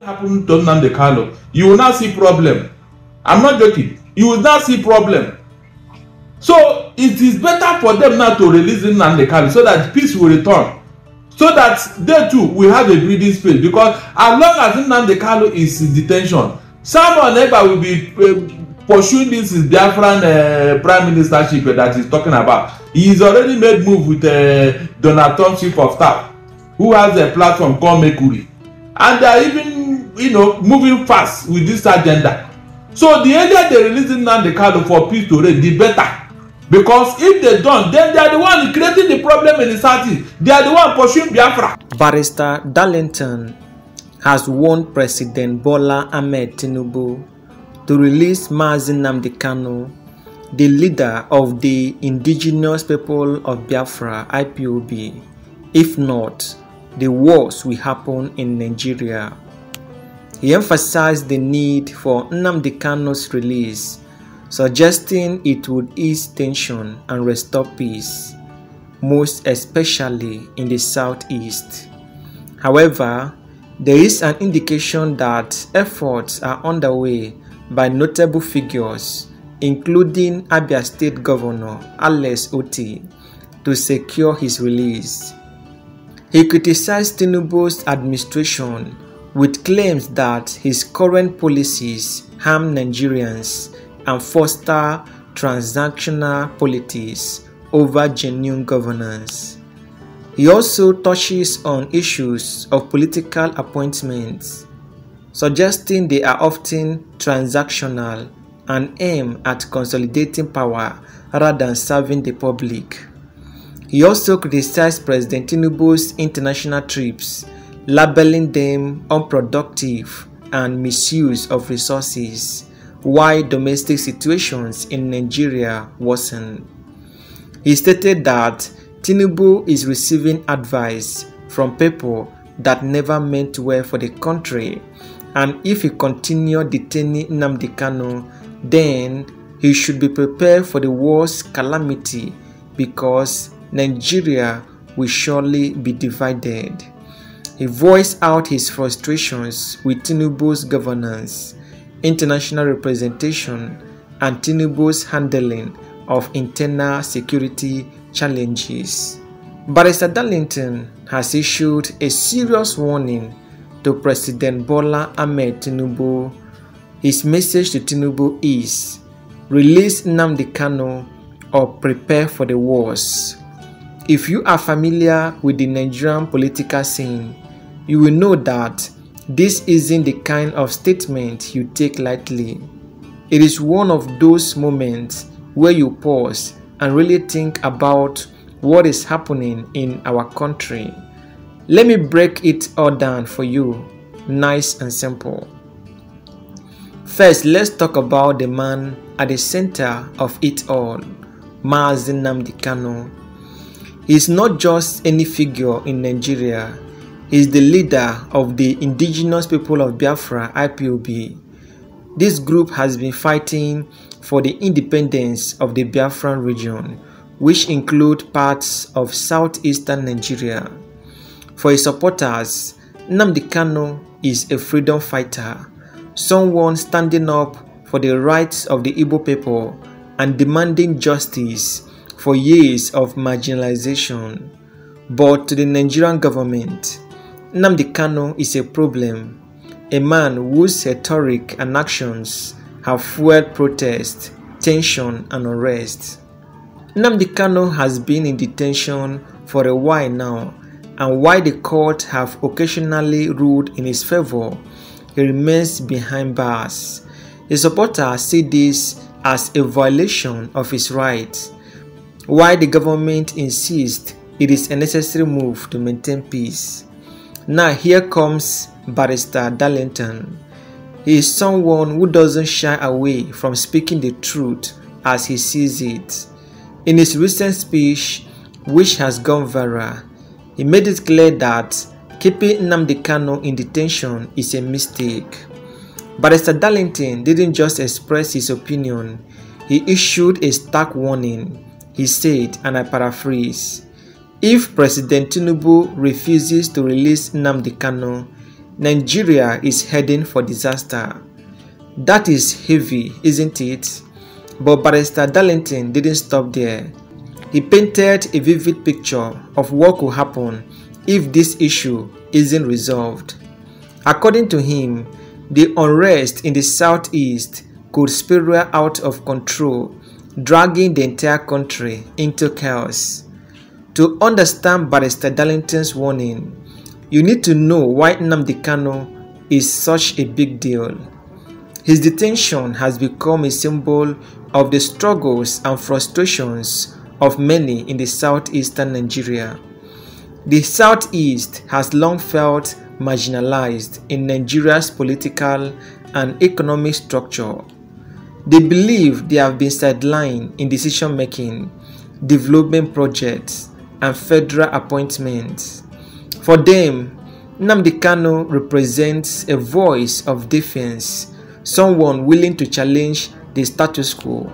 Happen to Nnamdi Kanu, you will not see problem. I'm not joking. You will not see problem. So it is better for them now to release Nnamdi Kanu so that peace will return. So that they too will have a breathing space. Because as long as Nnamdi Kanu is in detention, Simon Ekpa will be pursuing this is Biafran prime ministership that he's talking about. He is already made move with Donald Trump chief of staff, who has a platform called Mercury, and they are even, you know, moving fast with this agenda. So the earlier they release Nnamdi Kanu for peace to reign, the better. Because if they don't, then they are the one creating the problem in the Southeast. They are the one pursuing Biafra. Barrister Darlington has warned President Bola Ahmed Tinubu to release Nnamdi Kanu, the leader of the Indigenous People of Biafra (IPOB). If not, the wars will happen in Nigeria. He emphasized the need for Nnamdi Kanu's release, suggesting it would ease tension and restore peace, most especially in the southeast. However, there is an indication that efforts are underway by notable figures, including Abia State Governor Alex Otti, to secure his release. He criticized Tinubu's administration with claims that his current policies harm Nigerians and foster transactional politics over genuine governance. He also touches on issues of political appointments, suggesting they are often transactional and aim at consolidating power rather than serving the public. He also criticized President Tinubu's international trips, labeling them unproductive and misuse of resources, while domestic situations in Nigeria worsen. He stated that Tinubu is receiving advice from people that never meant well for the country, and if he continues detaining Nnamdi Kanu, then he should be prepared for the worst calamity, because Nigeria will surely be divided. He voiced out his frustrations with Tinubu's governance, international representation, and Tinubu's handling of internal security challenges. Barrister Darlington has issued a serious warning to President Bola Ahmed Tinubu. His message to Tinubu is: release Nnamdi Kanu or prepare for the worst. If you are familiar with the Nigerian political scene, you will know that this isn't the kind of statement you take lightly. It is one of those moments where you pause and really think about what is happening in our country. Let me break it all down for you, nice and simple. First, let's talk about the man at the center of it all, Nnamdi Kanu. He is not just any figure in Nigeria. He is the leader of the Indigenous People of Biafra (IPOB). This group has been fighting for the independence of the Biafran region, which include parts of southeastern Nigeria. For his supporters, Nnamdi Kanu is a freedom fighter, someone standing up for the rights of the Igbo people and demanding justice for years of marginalization. But to the Nigerian government, Nnamdi Kanu is a problem, a man whose rhetoric and actions have fueled protest, tension, and unrest. Nnamdi Kanu has been in detention for a while now, and while the court have occasionally ruled in his favor, he remains behind bars. His supporters see this as a violation of his rights, while the government insists it is a necessary move to maintain peace. Now here comes Barrister Darlington. He is someone who doesn't shy away from speaking the truth as he sees it. In his recent speech, which has gone viral, he made it clear that keeping Nnamdi Kanu in detention is a mistake. Barrister Darlington didn't just express his opinion, he issued a stark warning. He said, and I paraphrase, "If President Tinubu refuses to release Nnamdi Kanu, Nigeria is heading for disaster. That is heavy, isn't it? But Barrister Darlington didn't stop there. He painted a vivid picture of what could happen if this issue isn't resolved. According to him, the unrest in the southeast could spiral out of control, dragging the entire country into chaos. To understand Barrister Darlington's warning, you need to know why Nnamdi Kanu is such a big deal. His detention has become a symbol of the struggles and frustrations of many in the southeastern Nigeria. The southeast has long felt marginalized in Nigeria's political and economic structure. They believe they have been sidelined in decision-making, development projects, and federal appointments. For them, Nnamdi Kanu represents a voice of defense, someone willing to challenge the status quo.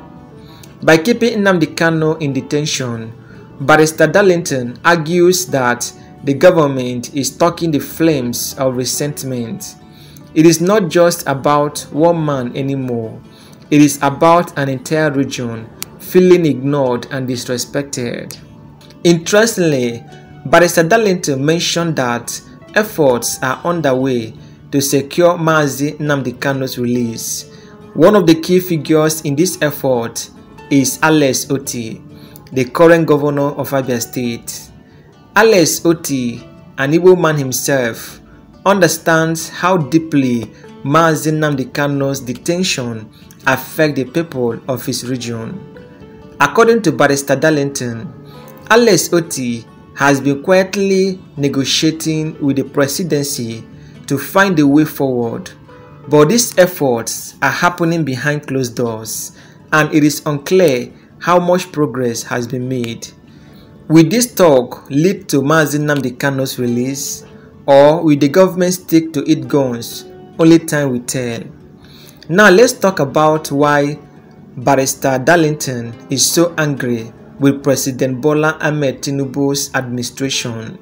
By keeping Nnamdi Kanu in detention, Barrister Darlington argues that the government is stoking the flames of resentment. It is not just about one man anymore. It is about an entire region feeling ignored and disrespected. Interestingly, Barrister Darlington mentioned that efforts are underway to secure Mazi Nnamdi Kanu's release. One of the key figures in this effort is Alex Otti, the current governor of Abia State. Alex Otti, an Igbo man himself, understands how deeply Mazi Nnamdi Kanu's detention affects the people of his region. According to Barrister Darlington, Alex Otti has been quietly negotiating with the presidency to find a way forward, but these efforts are happening behind closed doors, and it is unclear how much progress has been made. Will this talk lead to Mazi Nnamdi Kanu's release, or will the government stick to its guns? Only time will tell. Now let's talk about why Barrister Darlington is so angry with President Bola Ahmed Tinubu's administration.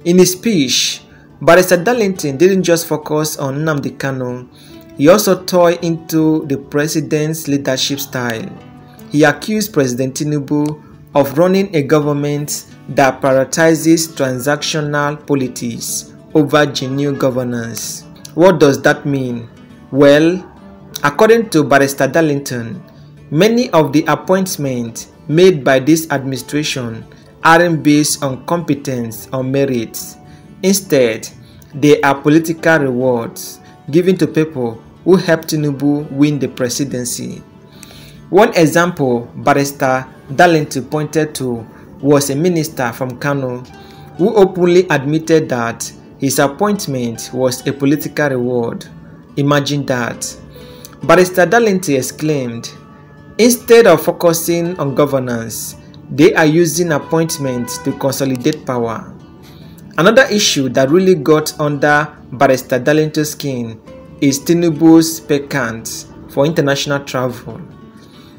In his speech, Barrister Darlington didn't just focus on Nnamdi Kanu, he also toyed into the president's leadership style. He accused President Tinubu of running a government that prioritizes transactional politics over genuine governance. What does that mean? Well, according to Barrister Darlington, many of the appointments made by this administration aren't based on competence or merits. Instead, they are political rewards given to people who helped Tinubu win the presidency. One example Barrister Darlington pointed to was a minister from Kano who openly admitted that his appointment was a political reward. Imagine that. Barrister Darlington exclaimed, "Instead of focusing on governance, they are using appointments to consolidate power." Another issue that really got under Barrister Darlington's skin is Tinubu's vacance for international travel.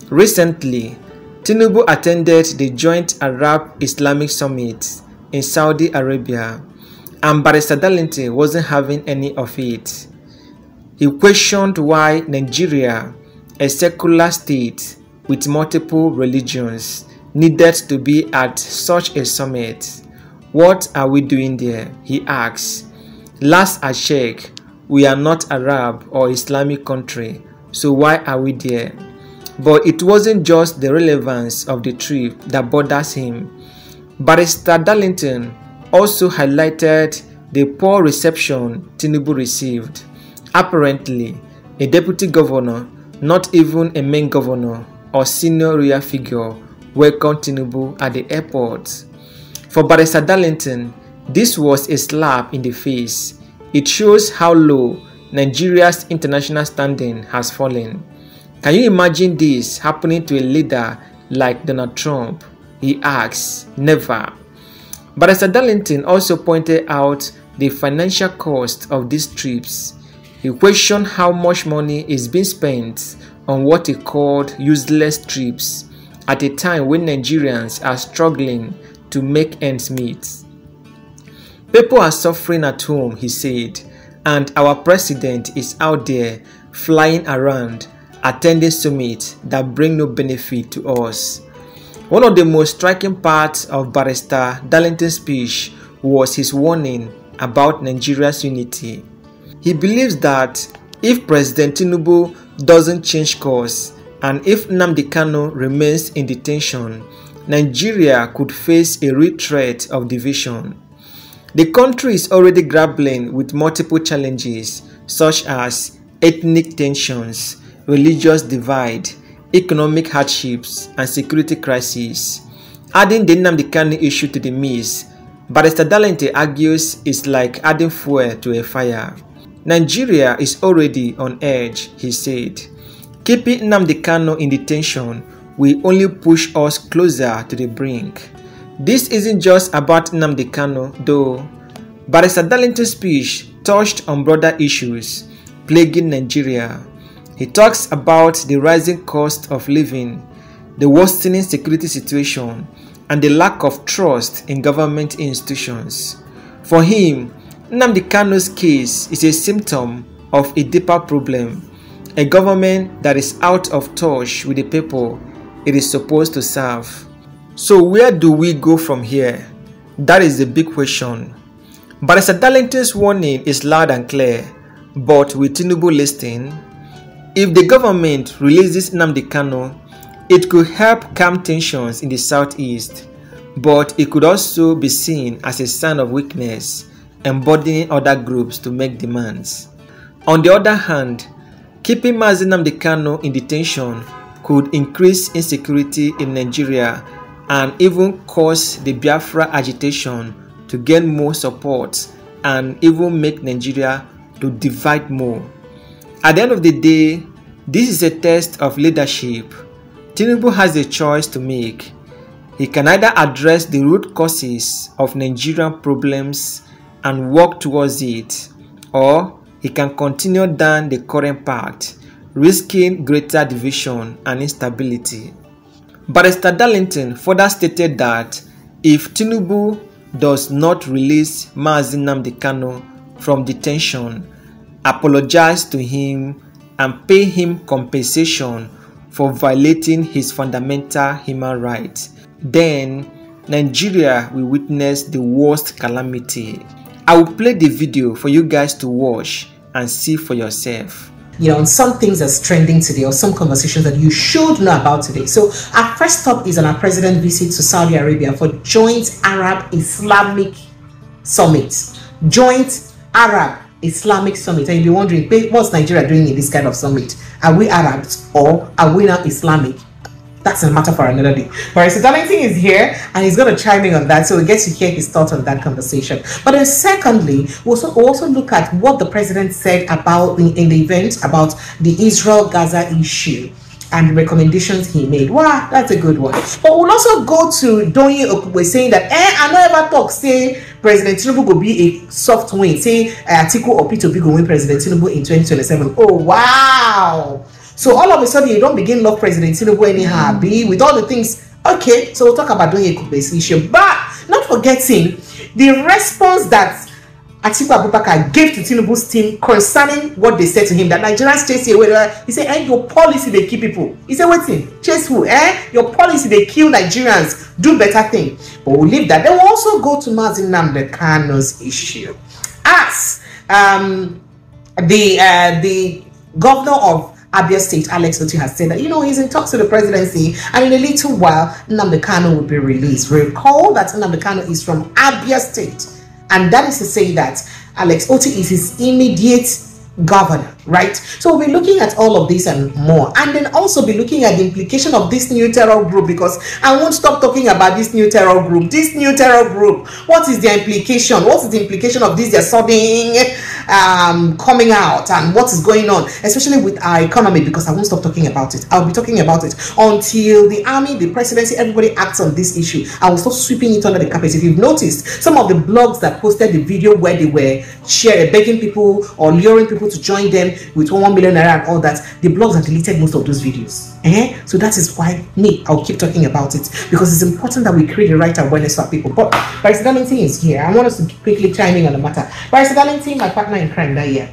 Recently, Tinubu attended the Joint Arab-Islamic Summit in Saudi Arabia, and Barrister Darlington wasn't having any of it. He questioned why Nigeria, a secular state with multiple religions, needed to be at such a summit. "What are we doing there?" he asked. "Last I checked, we are not Arab or Islamic country, so why are we there?" But it wasn't just the relevance of the trip that bothers him. Barrister Darlington also highlighted the poor reception Tinubu received. Apparently, a deputy governor, not even a main governor or senior royal figure, welcomed Tinubu at the airport. For Barrister Darlington, this was a slap in the face. It shows how low Nigeria's international standing has fallen. Can you imagine this happening to a leader like Donald Trump? He asks. Never. Barrister Darlington also pointed out the financial cost of these trips. He questioned how much money is being spent on what he called useless trips at a time when Nigerians are struggling to make ends meet. "People are suffering at home," he said, and our president is out there flying around attending summits that bring no benefit to us. One of the most striking parts of Barrister Darlington's speech was his warning about Nigeria's unity. He believes that if President Tinubu doesn't change course and if Nnamdi Kanu remains in detention, Nigeria could face a real threat of division. The country is already grappling with multiple challenges such as ethnic tensions, religious divide, economic hardships, and security crises. Adding the Nnamdi Kanu issue to the mix, Barrister Darlington argues it's like adding fuel to a fire. Nigeria is already on edge, he said. Keeping Nnamdi Kanu in detention will only push us closer to the brink. This isn't just about Nnamdi Kanu, though. Barrister Darlington's speech touched on broader issues plaguing Nigeria. He talks about the rising cost of living, the worsening security situation, and the lack of trust in government institutions. For him, Nnamdi Kanu's case is a symptom of a deeper problem, a government that is out of touch with the people it is supposed to serve. So where do we go from here? That is the big question. Barrister Darlington's warning is loud and clear, but will Tinubu listen? If the government releases Nnamdi Kanu, it could help calm tensions in the southeast, but it could also be seen as a sign of weakness, embodying other groups to make demands. On the other hand, keeping Nnamdi Kanu in detention could increase insecurity in Nigeria and even cause the Biafra agitation to gain more support and even make Nigeria to divide more. At the end of the day, this is a test of leadership. Tinubu has a choice to make. He can either address the root causes of Nigerian problems and work towards it, or he can continue down the current path, risking greater division and instability. Barrister Darlington further stated that if Tinubu does not release Nnamdi Kanu from detention, apologize to him, and pay him compensation for violating his fundamental human rights, then Nigeria will witness the worst calamity. I will play the video for you guys to watch and see for yourself. You know, on some things that's trending today, or some conversations that you should know about today. So our first stop is on our president's visit to Saudi Arabia for Joint Arab Islamic Summit. Joint Arab Islamic Summit. And you'll be wondering, what's Nigeria doing in this kind of summit? Are we Arabs or are we now Islamic? That's a matter for another day. Barrister Darlington is here and he's going to chime in on that, so we get to hear his thoughts on that conversation. But then secondly, we'll also look at what the president said about in the event about the Israel-Gaza issue and the recommendations he made. Wow, that's a good one. But we'll also go to Donye Okubwe saying that I don't ever talk, say President Tinubu will be a soft win, say Atiku or P2P will win President Tinubu in 2027. Oh, wow. So all of a sudden, you don't begin love President Tinubu anyhow, with all the things. Okay, so we'll talk about Donye Okubwe's issue. But not forgetting the response that Atiku Abubakar gave to Tinubu's team concerning what they said to him, that Nigerians chase away. He said, your policy, they kill people. He said, wait, chase who? Your policy, they kill Nigerians. Do better thing. But we'll leave that. Then we'll also go to Nnamdi Kanu's issue. As the governor of Abia State, Alex Oti, has said that, he's in talks to the presidency and in a little while, Nnamdi Kanu will be released. Recall that Nnamdi Kanu is from Abia State. And that is to say that Alex Oti is his immediate governor, right? So we'll be looking at all of this and more, and then also be looking at the implication of this new terror group, because I won't stop talking about this new terror group. This new terror group, what is their implication? What is the implication of this? They're suddenly coming out, and what is going on, especially with our economy, because I won't stop talking about it. I'll be talking about it until the army, the presidency, everybody acts on this issue. I will stop sweeping it under the carpet. If you've noticed, some of the blogs that posted the video where they were begging people or luring people to join them with 1 million naira and all that, the blogs have deleted most of those videos. So that is why I'll keep talking about it, because it's important that we create the right awareness for people. But Barrister Darlington is here. I want us to quickly chime in on the matter. Barrister Darlington, my partner partner in crime that year.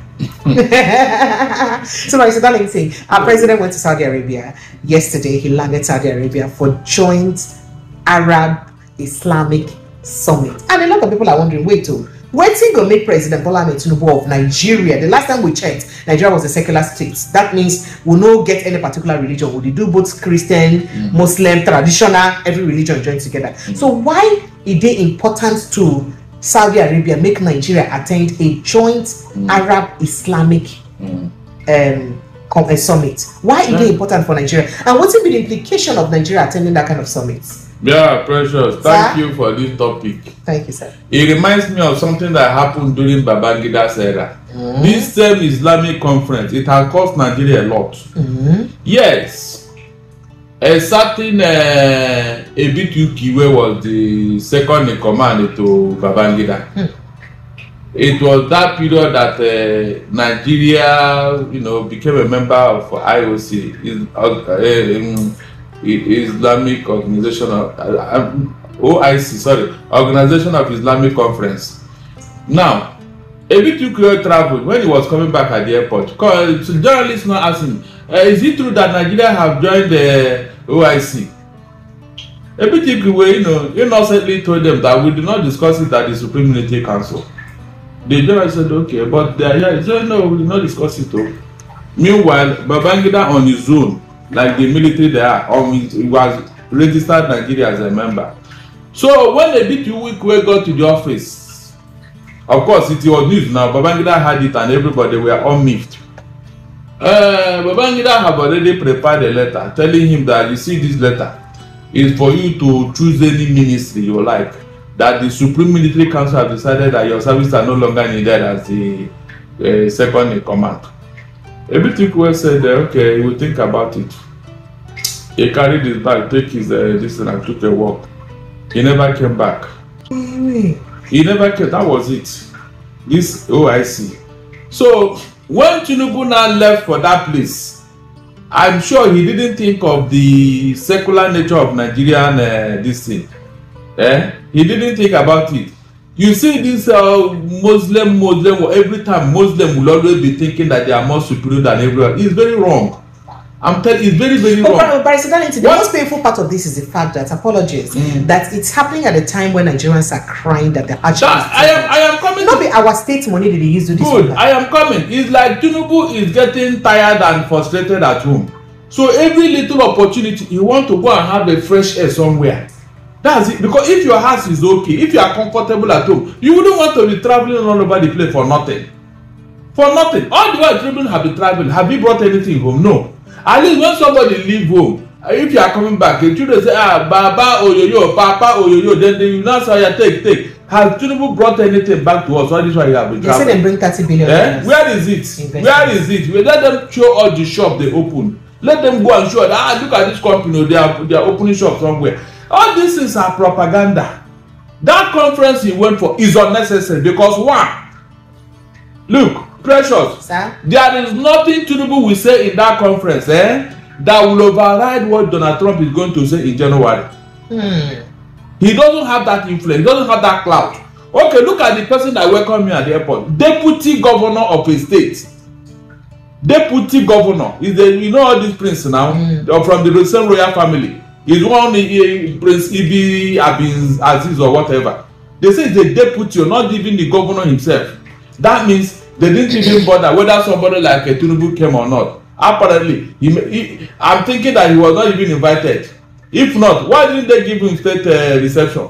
So, Barrister Darlington, our president went to Saudi Arabia yesterday. He landed Saudi Arabia for joint Arab Islamic Summit. And a lot of people are wondering, wait, waiting to make President Bola Ahmed Tinubu of Nigeria. The last time we checked, Nigeria was a secular state. That means we don't get any particular religion. We do both Christian, Muslim, traditional, every religion joined together. So why is it important to Saudi Arabia make Nigeria attend a joint Arab Islamic summit? Why is it important for Nigeria? And what will be the implication of Nigeria attending that kind of summit? Yeah, Precious, thank you for this topic. Thank you, sir. It reminds me of something that happened during Babangida's era. This same Islamic conference, it has cost Nigeria a lot. Yes, a certain Ebitu was the second in command to Babangida. It was that period that Nigeria, became a member of IOC, Islamic Organization of OIC, sorry, Organization of Islamic Conference. Now, Ebitu traveled when he was coming back at the airport. So journalists now asked him, is it true that Nigeria have joined the OIC? Ebitu, innocently told them that we did not discuss it at the Supreme Military Council. The journalist said, okay, but they are here. He said, no, we did not discuss it. Meanwhile, Babangida on his own, like the military there, he was registered Nigeria as a member. So when Ebitu got to the office, of course it was news now, Babangida had it and everybody were all miffed. Babangida have already prepared a letter telling him that, you see, this letter is for you to choose any ministry you like, that the Supreme Military Council have decided that your services are no longer needed as the second in command. Ebitu said, okay, he will think about it. He carried his bag, take his this and took a walk. He never came back. He never came. That was it. This OIC. So when Tinubu now left for that place, I'm sure he didn't think of the secular nature of Nigerian this thing. He didn't think about it. You see this Muslim, every time Muslim will always be thinking that they are more superior than everyone. It's very wrong. I'm telling you, it's very, very wrong. But Barrister Darlington, the most painful part of this is the fact that, apologies, that it's happening at a time when Nigerians are crying that the hardship I am coming. Not be our state money that they use to do this. Good, I am coming. It's like Tinubu is getting tired and frustrated at home. So every little opportunity, you want to go and have a fresh air somewhere. That's it. Because if your house is okay, if you are comfortable at home, you wouldn't want to be traveling all over the place for nothing. For nothing. All the while children have been traveling. Have you brought anything home? No. At least when somebody leave home, if you are coming back, the children say, Baba Oyoyo, Papa Oyoyo, then you now say, take. Has Tinubu brought anything back to us? All this why you have been traveling. They say they bring 30 billion. Where is it? Where is it? We let them show all the shop they open. Let them go and show that, look at this company, they are opening shop somewhere. All this is our propaganda. That conference he went for is unnecessary because one, look, Precious, sir? There is nothing Tinubu will say in that conference that will override what Donald Trump is going to say in January. He doesn't have that influence. He doesn't have that clout. Okay, look at the person that welcomed me at the airport. Deputy governor of a state. Deputy governor. Is the, you know all these princes now? From the same royal family. He's one Prince Ibi Abin Aziz or whatever. They say it's the deputy or not even the governor himself. That means they didn't even bother whether somebody like Tinubu came or not. Apparently, I'm thinking that he was not even invited. If not, why didn't they give him state reception?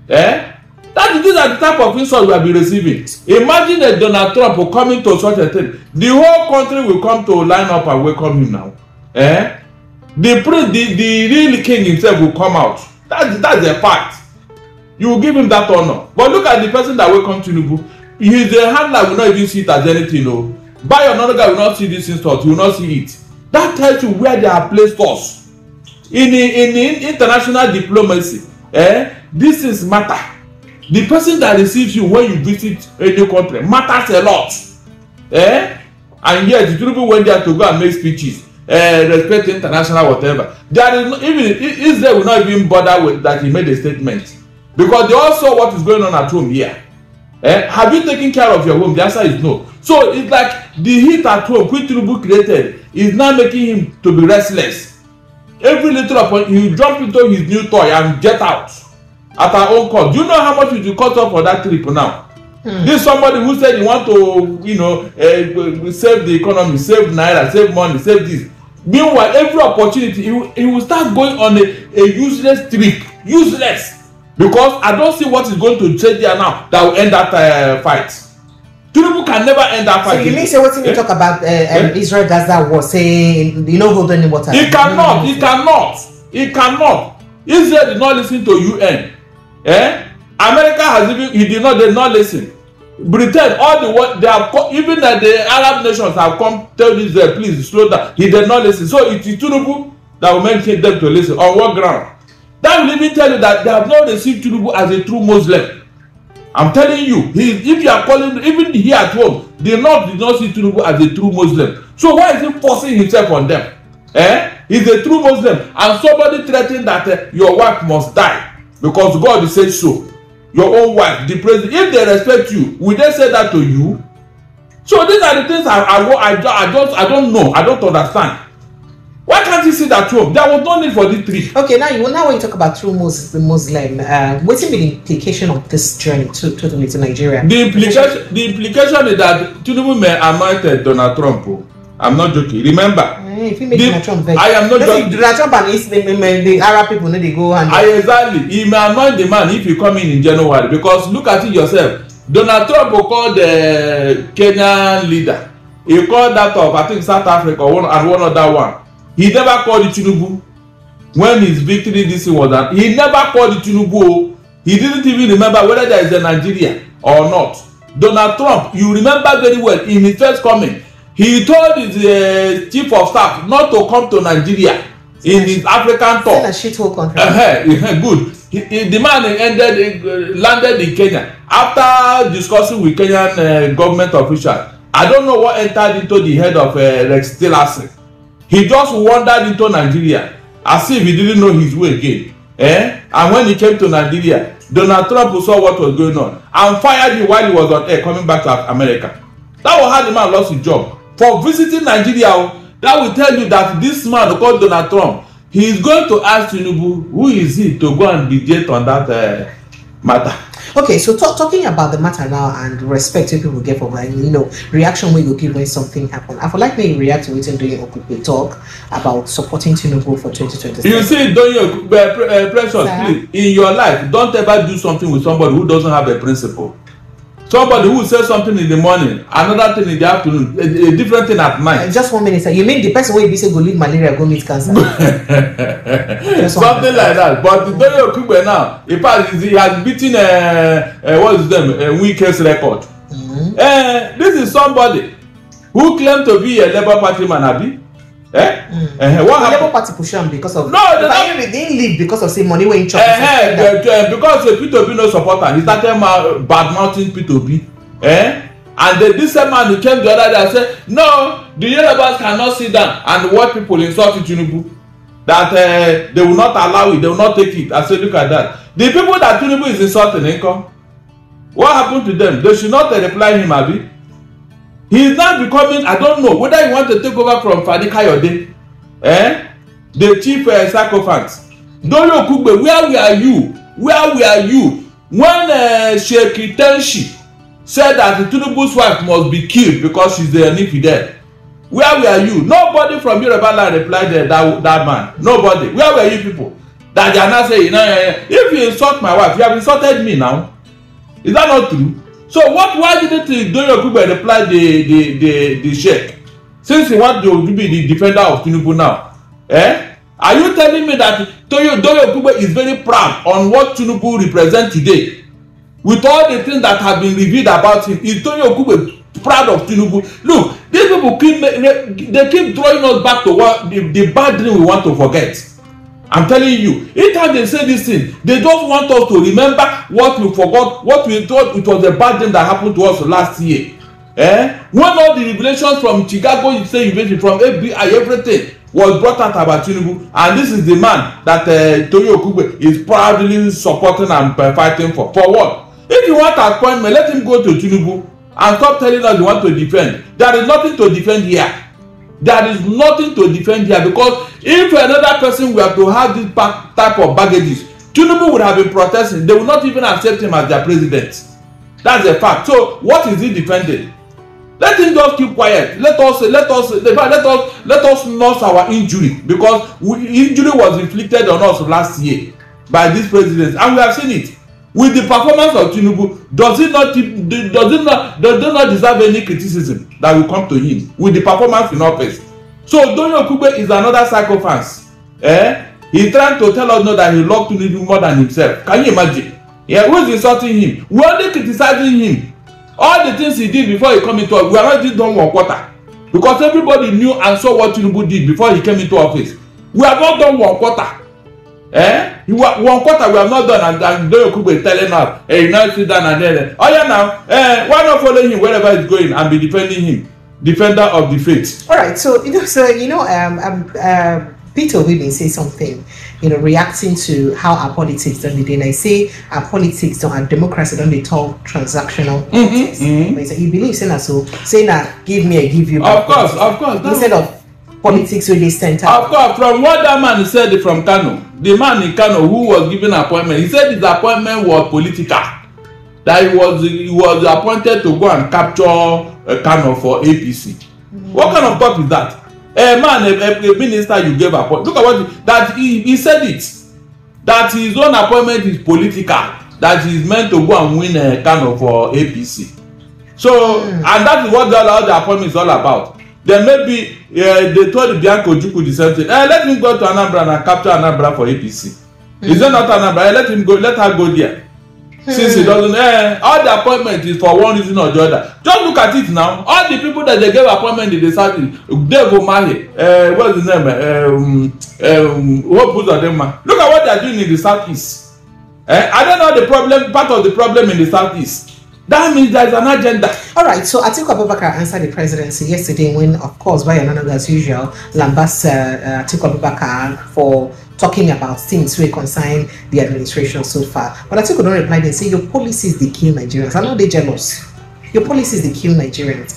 These are the type of insults we have been receiving. Imagine that Donald Trump coming to such a thing. The whole country will come to line up and welcome him now. The prince, the real king himself will come out. That's a fact. You will give him that honor. But look at the person that welcomed Tinubu. He is a handler, will not even see it as anything. No. Buy another guy will not see this insult. He will not see it. That tells you where they have placed us. In international diplomacy, this is matter. The person that receives you when you visit any country matters a lot. And yet, Tinubu went there to go and make speeches. Respect international whatever. There is no, even Israel will not even bother with that he made a statement because they all saw what is going on at home here. Have you taken care of your home? The answer is no. So it's like the heat at home which Tinubu created is now making him to be restless. Every little upon he jump into his new toy and get out at our own cost. Do you know how much it will cost up for that trip now? This is somebody who said he want to, save the economy, save naira, save money, save this. Meanwhile, every opportunity he will start going on a useless trip. Useless. Because I don't see what is going to change there now that will end that fight. Tinubu can never end that fight. So you mean say what you talk about Israel Gaza war, saying hold any water? He cannot. Israel did not listen to UN. America has they did not listen. Britain, all the world, they have even the Arab nations have come tell Israel, please slow down. He did not listen. So it is Tinubu that will make them to listen. On what ground? That will even tell you that they have not received Tinubu as a true Muslim. I'm telling you, if you are calling, even here at home, the North did not see Tinubu as a true Muslim. So why is he forcing himself on them? He's a true Muslim, and somebody threatened that your wife must die because God says so. Your own wife, the president, if they respect you, will they say that to you? So these are the things I don't know. I don't understand. Why can't you see that home? There was no need for this trip. Okay, now when you talk about true Muslim, what's the implication of this journey to Nigeria? The implication is that Tinubu may anoint Donald Trump. I'm not joking. Remember, if you make Donald Trump very, I am not joking. Donald Trump and the Arab people, they go and exactly. He may anoint the man if you come in January, because look at it yourself. Donald Trump will call the Kenyan leader. He called that of I think South Africa and one other one. He never called the Tinubu when his victory this was that. He never called the Tinubu. He didn't even remember whether there is a Nigeria or not. Donald Trump, you remember very well, in his first coming, he told his chief of staff not to come to Nigeria in his African tour. It's a shithole country. Good. The man landed in Kenya after discussing with Kenyan government officials. I don't know what entered into the head of Rex Tillerson. He just wandered into Nigeria as if he didn't know his way again. And when he came to Nigeria, Donald Trump saw what was going on and fired him while he was on air coming back to America. That was how the man lost his job. For visiting Nigeria, that will tell you that this man called Donald Trump, he is going to ask Tinubu, who is he to go and mediate on that matter. Okay, so talking about the matter now and respect people get for reaction when you give when something happen. I would like me to react to it and doing a talk about supporting Tinubu for 2026. You see, don't you, Precious, please, in your life, don't ever do something with somebody who doesn't have a principle. Somebody who says something in the morning, another thing in the afternoon, a different thing at night. Just 1 minute, sir. You mean the person who say go leave malaria, go meet cancer? Something like that. But Doyo Kugbe now, he has beaten what is them? Week's record. This is somebody who claimed to be a Labour Party man, Abi. What happened? Labour Party push him because of they didn't leave because of say money when chop. Because P2B no supporter, he started bad mouthing P2B. And this man who came the other day and said, no, the Yorubas cannot sit down and watch people insult Tinubu. That they will not allow it, they will not take it. I said, look at that. The people that Tinubu is insulting, what happened to them? They should not reply him, Abi. He is now becoming, I don't know, whether he wants to take over from Fani Kayode, the chief sycophant. Doyo Kugbe, where were you? Where were you when Sheikh Tenshi said that Tinubu's wife must be killed because she's the infidel? Where were you? Nobody from Yoruba land replied that man. Nobody. Where were you people? That they are not saying, if you insult my wife, you have insulted me now. Is that not true? So why didn't Doyo Kugbe reply the Sheikh? Since he wants to be the defender of Tinubu now. Are you telling me that Doyo Kugbe is very proud on what Tinubu represents today? With all the things that have been revealed about him, is Doyo Kugbe proud of Tinubu? Look, these people keep drawing us back to what the bad dream we want to forget. I'm telling you, each time they say this thing, they just want us to remember what we forgot, what we thought it was a bad thing that happened to us last year. When all the revelations from Chicago invasion, from FBI, everything was brought out about Tinubu, and this is the man that Doyo Kugbe is proudly supporting and fighting for. For what? If you want appointment, let him go to Tinubu and stop telling us you want to defend. There is nothing to defend here. There is nothing to defend here, because if another person were to have this type of baggages, Tinubu would have been protesting. They would not even accept him as their president. That's a fact. So what is he defending? Let him just keep quiet. Let us nurse our injury, because injury was inflicted on us last year by this president, and we have seen it with the performance of Tinubu. Does it not deserve any criticism that will come to him with the performance in office? So Donyo Kugbe is another psychopath. He's trying to tell us now that he loved Tinubu more than himself. Can you imagine? Yeah, who is insulting him? We are only criticizing him. All the things he did before he came into office, we are not just done 1 quarter, because everybody knew and saw what Tinubu did before he came into office. We have not done 1 quarter. 1 quarter we have not done, and Donyo Kugbe is telling us, hey, now sit down and then, oh yeah, now, why not follow him wherever he's going and be defending him, defender of the faith? All right, so Peter Obi been say something, reacting to how our politics done the day. And I say our politics don't, our democracy don't they talk transactional politics. He believes saying that, so saying that give me, I give you. Of course. Instead of politics really center. Of course, from what that man said from Kano, the man in Kano who was given appointment, he said his appointment was political. That he was appointed to go and capture Kano for APC. What kind of talk is that? A minister you gave appointment. Look at what he said it. That his own appointment is political. That he is meant to go and win Kano for APC. So, and that is what all the appointment is all about. Then maybe they told Bianco Juku the same thing. Let him go to Anambra and capture Anambra for APC. Is that not Anambra? Let him go. Let her go there. Since he doesn't, all the appointment is for one reason or the other. Just look at it now. All the people that they gave appointment in the south, Dave Omahe, what's his name? What put on them? Look at what they are doing in the southeast. I don't know the problem. Part of the problem in the southeast. That means there is an agenda. All right. So Atiku Abubakar answered the presidency yesterday when, of course, by another as usual, lambasted Atiku Abubakar for talking about things wey concern the administration so far. But Atiku don't reply. They say your policies they kill Nigerians. I know they jealous. Your policies they kill Nigerians.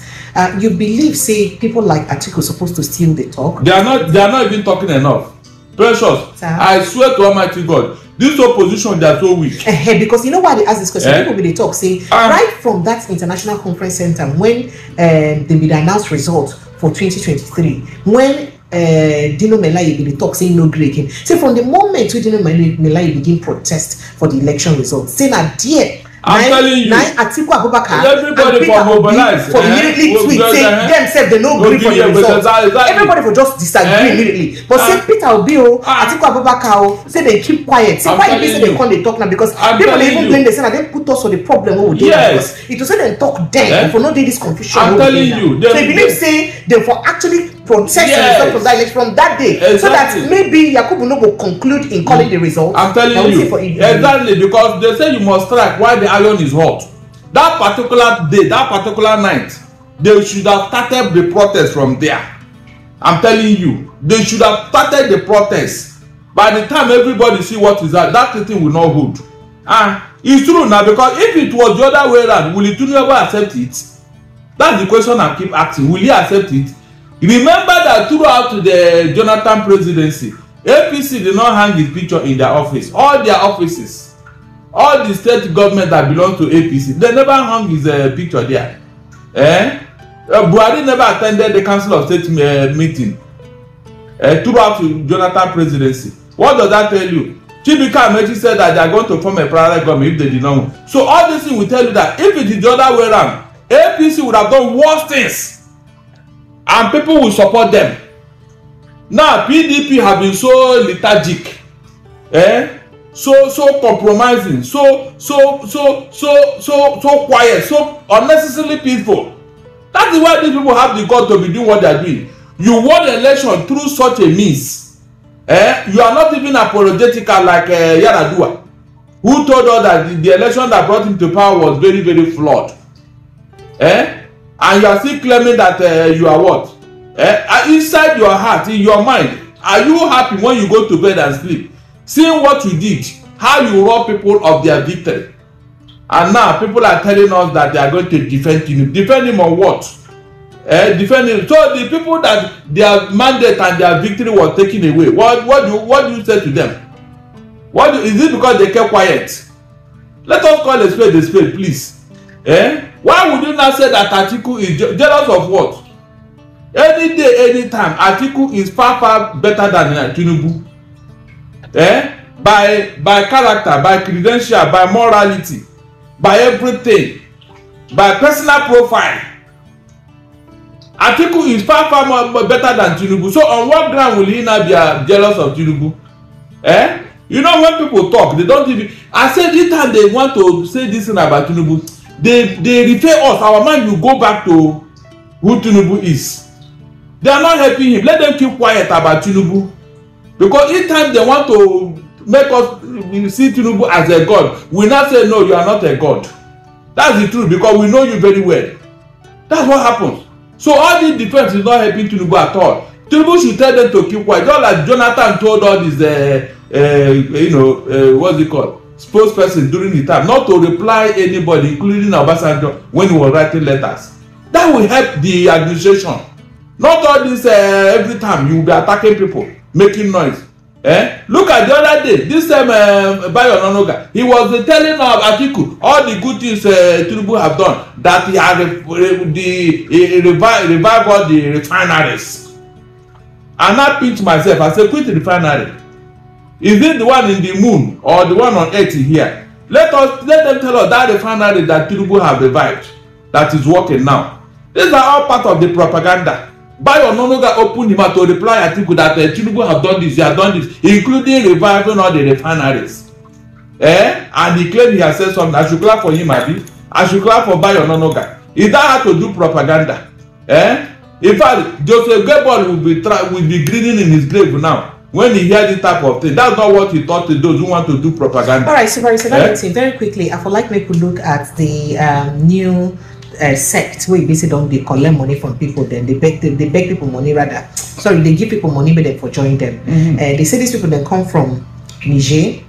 You believe say people like Atiku supposed to steal the talk? They are not even talking enough. Precious. I swear to Almighty God, this opposition they are so weak. Because you know why they ask this question? People will they talk say right from that international conference center when they will announce results for 2023 when Dino Melaye be the talk saying no breaking. Say from the moment we Dino Melaye begin protest for the election results, say na there. I'm telling you, Atiku Abubakar everybody for mobilize for immediately tweet say themselves they no agree for the results. Everybody for just disagree immediately. But say Peter Obi Atiku Abubakar say they keep quiet. Say why they say they come they talk now, because people even blame they say they put us for the problem what we do. Yes. It was say they talk then for no day this confusion. I'm telling you. So they believe say they for actually protest the result of that election from that day, so that maybe Yakubu no will conclude in calling the result. I'm telling you exactly, because they say you must strike while the iron is hot. That particular day, that particular night, they should have started the protest from there. I'm telling you, they should have started the protest. By the time everybody see what is that thing will not hold. It's true now, because if it was the other way around, will Tinubu ever accept it? That's the question I keep asking. Will he accept it? Remember that throughout the Jonathan presidency, APC did not hang his picture in their office. All their offices, all the state government that belong to APC, they never hung his picture there. Buhari never attended the Council of State meeting throughout Jonathan presidency. What does that tell you? Chibika Amechi said that they are going to form a parallel government if they did not want. So all this thing will tell you that if it is the other way around, APC would have done worse things. And people will support them. Now PDP have been so lethargic, so compromising, so quiet, so unnecessarily peaceful. That is why these people have the guts to be doing what they are doing. You won the election through such a means. You are not even apologetical like Yaradua, who told us that the election that brought him to power was very, very flawed. And you are still claiming that you are what? Inside your heart, in your mind, are you happy when you go to bed and sleep? Seeing what you did, how you rob people of their victory. And now people are telling us that they are going to defend him. Defend him on what? Defend him. So the people that their mandate and their victory was taken away, what do you say to them? Is it because they kept quiet? Let us call a spade, please. Why would you not say that Atiku is jealous of what? Any day, any time, Atiku is far better than Tinubu. By character, by credential, by morality, by everything, by personal profile. Atiku is far more better than Tinubu. So on what ground will he not be jealous of Tinubu? You know, when people talk, they don't even. I said this time they want to say this thing about Tinubu. They refer us. Our mind will go back to who Tinubu is. They are not helping him. Let them keep quiet about Tinubu, because each time they want to make us see Tinubu as a god, we not say no, you are not a god. That's the truth, because we know you very well. That's what happens. So all this defense is not helping Tinubu at all. Tinubu should tell them to keep quiet, just like Jonathan told all these what's it called, spokesperson during the time not to reply anybody, including Obasanjo, when he was writing letters. That will help the administration. Not all this every time you will be attacking people, making noise. Look at the other day, this time Bayo Ononuga, he was telling Atiku all the good things Tinubu have done, that he had revived all the refineries. And I pinched myself, I said, quit the refinery. Is it the one in the moon or the one on earth here? Let them tell us that refinery that Tinubu have revived, that is working now. These are all part of the propaganda. Bayo Ononuga opened him out to reply Atiku that Tinubu have done this, he has done this, including reviving all the refineries. And he claimed he has said something. I should clap for him, Abi. I should clap for Bayo Ononuga. Is that how to do propaganda? In fact, Joseph Gebel will be grinning in his grave now when he hears this type of thing. That's not what he taught to those who want to do propaganda. All right, so very quickly, I would like me to look at the new sect where basically don't they collect money from people, then they beg people money, rather. Sorry, they give people money but then for join them. They say these people then come from Niger,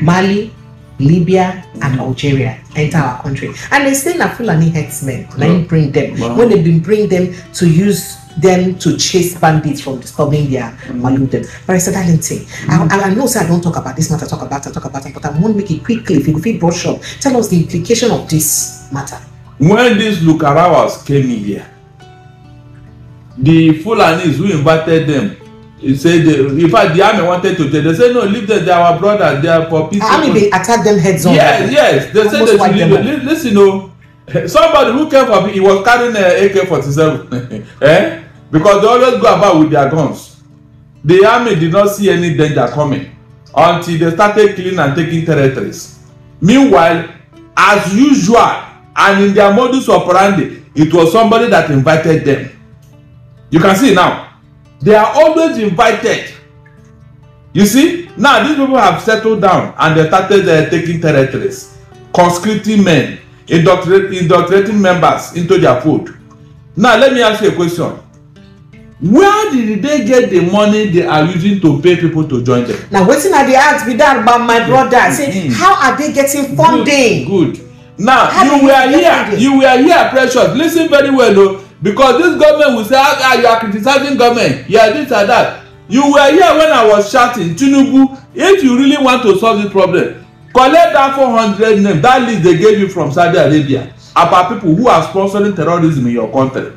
Mali, Libya and Algeria, enter our country, and they say na Fulani herdsmen. Then bring them when they been bring them to use them to chase bandits from disturbing their maludem. Barrister Darlington, I know sir I don't talk about this matter, talk about it, but I want to make it quickly. If you could brush up, tell us the implication of this matter. When these Lukarawas came in here, the Fulanis who invited them, he said, in fact, the army wanted to tell. They said, no, leave them. They are our brothers. They are for peace. Army, they attack them heads on. Yes. They said they should leave them. Listen, somebody who came for me, he was carrying an AK-47. Because they always go about with their guns. The army did not see any danger coming until they started killing and taking territories. Meanwhile, as usual, and in their modus operandi, it was somebody that invited them. You can see now. They are always invited. You see, now these people have settled down and they started taking territories, conscripting men, indoctrinating members into their fold. Now let me ask you a question. Where did they get the money they are using to pay people to join them? Now waiting at the ask with that about my brother. Say, how are they getting funding? Good. Now you were here, Precious. Listen very well though. Because this government will say, you are criticizing government. Yeah, this and that. You were here when I was shouting, Tinubu, if you really want to solve this problem, collect that 400 names, that list they gave you from Saudi Arabia, about people who are sponsoring terrorism in your country.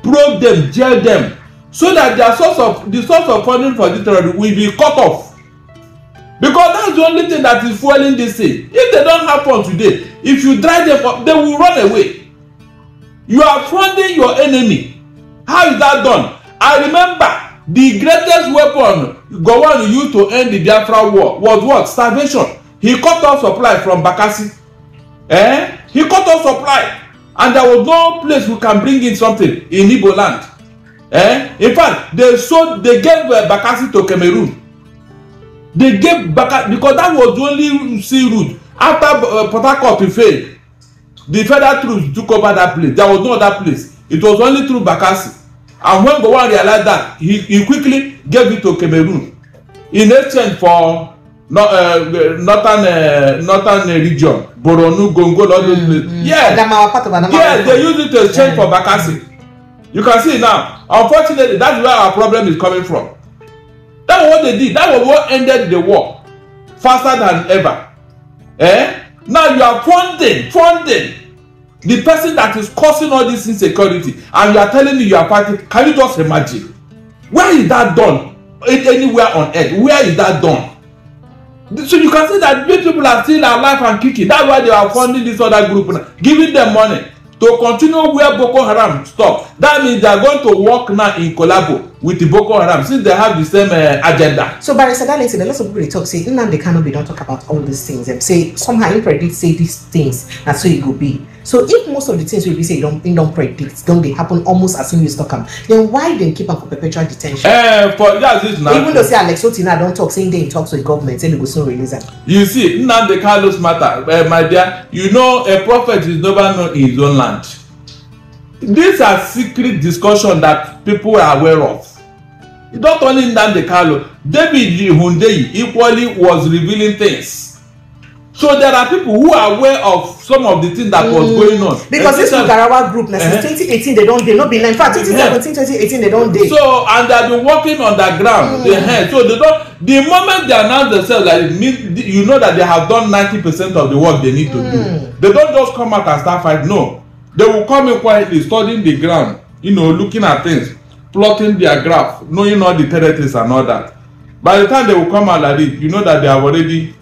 Probe them, jail them, so that the source of funding for this terrorism will be cut off. Because that's the only thing that is fueling this thing. If they don't have fun today, if you drive them up, they will run away. You are funding your enemy. How is that done? I remember the greatest weapon Gowon used to end the Biafra war was what? Starvation. He cut off supply from Bakassi. He cut off supply. And there was no place we can bring in something in Igbo land. In fact, they gave Bakassi to Cameroon. They gave Bakassi because that was the only sea route. After Port Harcourt failed, the federal troops took over that place. There was no other place. It was only through Bakassi. And when Gowon realized that, he quickly gave it to Cameroon in exchange for northern region, Boronu, Gongol, all those places. Yeah, they use it to exchange for vacancy. You can see now. Unfortunately, that's where our problem is coming from. That was what they did. That was what ended the war faster than ever. Now you are funding the person that is causing all this insecurity, and you are telling me you are fighting. Can you just imagine? Where is that done? Anywhere on earth? Where is that done? So you can see that these people are still alive and kicking. That's why they are funding this other group now, giving them money to continue where Boko Haram stop. That means they are going to work now in collabo with the Boko Haram, since they have the same agenda. So Barrister Darlington, a lot of people talk say Nnamdi Kanu don't talk about all these things. They say somehow he predict say these things, and so it could be. So if most of the things we say don't predict, don't they happen almost as soon as you talk, then why they keep up for perpetual detention? Even though say Alex Otina don't talk, saying they talks with government, saying they go soon release them. You see, Nnamdi Kanu's matter, my dear. You know, a prophet is never known in his own land. These are secret discussions that people are aware of. Not only Nnamdi Kanu, David Hundeyi equally was revealing things. So there are people who are aware of some of the things that was going on. Because this Ugarawa group, since 2018, they not be in fact, 2017, 2018, they don't date. So, and they've been working on the ground. So they don't, the moment they announce themselves, like, you know that they have done 90% of the work they need to do. They don't just come out and start fighting. No. They will come in quietly, studying the ground, you know, looking at things, plotting their graph, knowing all the territories and all that. By the time they will come out like this, you know that they have already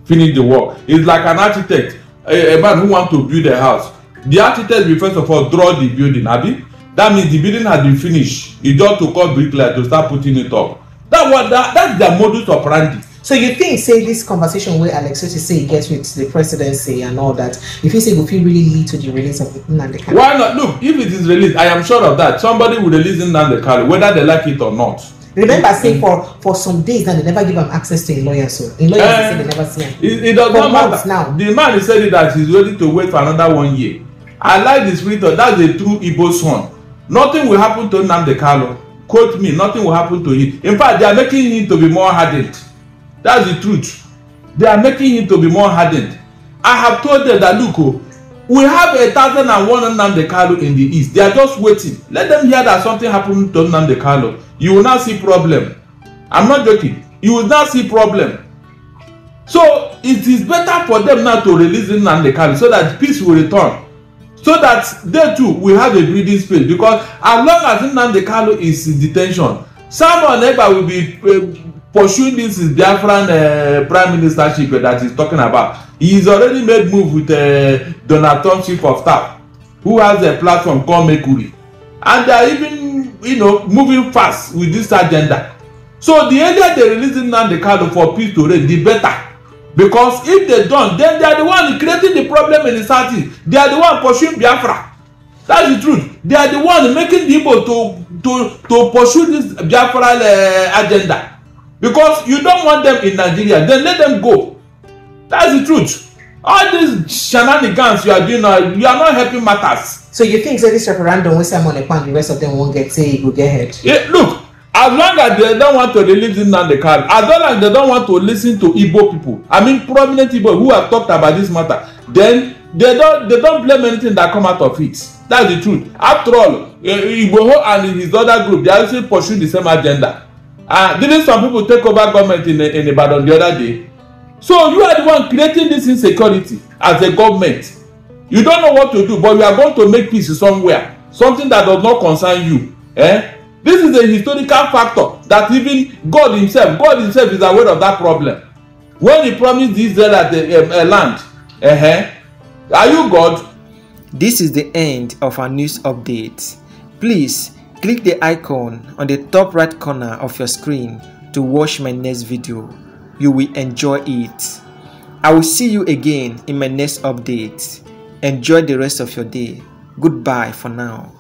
finished the work. It's like an architect, a man who wants to build a house. The architect will first of all draw the building, Abi. That means the building has been finished. It's just to call bricklayer to start putting it up. That's their modus operandi. So you think, say, this conversation where Alex Otti say he gets with the presidency and all that, if you say it will really lead to the release of Nnamdi Kanu? Why not? Look, if it is released, I am sure of that. Somebody will release Nnamdi Kanu, whether they like it or not. Remember, saying for some days now they never give him access to a lawyer, so in lawyers they say they never see him. It does not matter. Now. The man said that he's ready to wait for another 1 year. I like the spirit of that's a true Igbo son. Nothing will happen to Nnamdi Kanu. Quote me, nothing will happen to him. In fact, they are making him to be more hardened. That's the truth. They are making him to be more hardened. I have told them that look, we have 1,001 Nnamdi Kanu in the east. They are just waiting. Let them hear that something happened to Nnamdi Kanu. You will not see problem. I'm not joking. You will not see problem. So it is better for them now to release Nnamdi Kanu so that peace will return. So that they too will have a breathing space. Because as long as Nnamdi Kanu is in detention, someone ever will be pursuing this is Biafran prime ministership that he's talking about. He's already made move with Donald Trump chief of staff, who has a platform called Mercury, and they are even, you know, moving fast with this agenda. So the earlier they release Nnamdi Kanu for peace to reign, the better. Because if they don't, then they are the one creating the problem in the southeast. They are the one pursuing Biafra. That's the truth. They are the one making people to pursue this Biafra agenda. Because you don't want them in Nigeria, then let them go. That's the truth. All these shenanigans you are doing now, you are not helping matters. So you think that this referendum will say money and the rest of them won't get say it will get ahead? Yeah, look, as long as they don't want to release Nnamdi Kanu, as long as they don't want to listen to Igbo people, I mean prominent Igbo who have talked about this matter, then they don't blame anything that come out of it. That's the truth. After all, Igbo and his other group, they also pursue the same agenda. Didn't some people take over government in Ibadan the other day? So you are the one creating this insecurity as a government. You don't know what to do, but you are going to make peace somewhere. Something that does not concern you. This is a historical factor that even God himself is aware of that problem. When he promised Israel at the land, are you God? This is the end of our news update. Please click the icon on the top right corner of your screen to watch my next video. You will enjoy it. I will see you again in my next update. Enjoy the rest of your day. Goodbye for now.